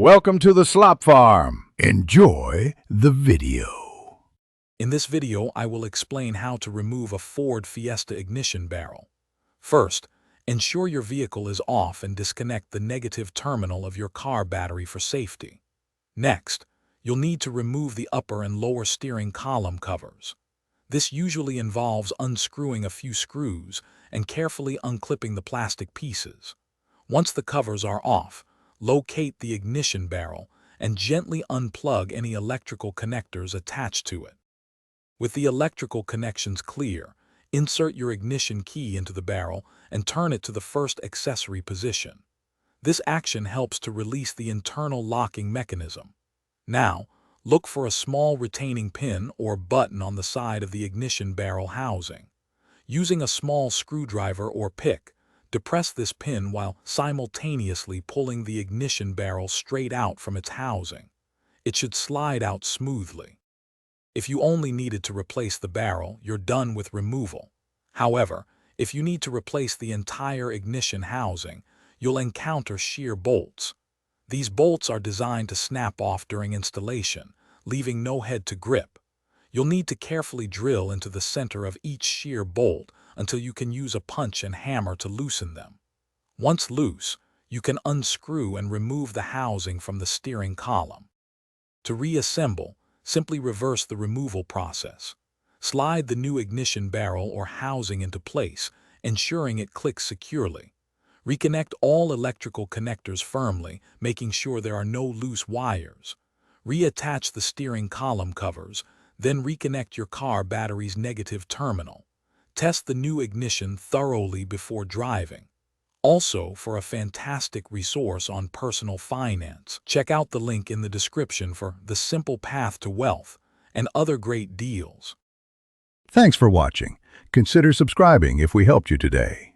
Welcome to the Slop Farm. Enjoy the video. In this video, I will explain how to remove a Ford Fiesta ignition barrel. First, ensure your vehicle is off and disconnect the negative terminal of your car battery for safety. Next, you'll need to remove the upper and lower steering column covers. This usually involves unscrewing a few screws and carefully unclipping the plastic pieces. Once the covers are off, locate the ignition barrel and gently unplug any electrical connectors attached to it. With the electrical connections clear, insert your ignition key into the barrel and turn it to the first accessory position. This action helps to release the internal locking mechanism. Now, look for a small retaining pin or button on the side of the ignition barrel housing. Using a small screwdriver or pick, depress this pin while simultaneously pulling the ignition barrel straight out from its housing. It should slide out smoothly. If you only needed to replace the barrel, you're done with removal. However, if you need to replace the entire ignition housing, you'll encounter shear bolts. These bolts are designed to snap off during installation, leaving no head to grip. You'll need to carefully drill into the center of each shear bolt until you can use a punch and hammer to loosen them. Once loose, you can unscrew and remove the housing from the steering column. To reassemble, simply reverse the removal process. Slide the new ignition barrel or housing into place, ensuring it clicks securely. Reconnect all electrical connectors firmly, making sure there are no loose wires. Reattach the steering column covers, then reconnect your car battery's negative terminal. Test the new ignition thoroughly before driving. Also, for a fantastic resource on personal finance, check out the link in the description for The Simple Path to Wealth and other great deals. Thanks for watching. Consider subscribing if we helped you today.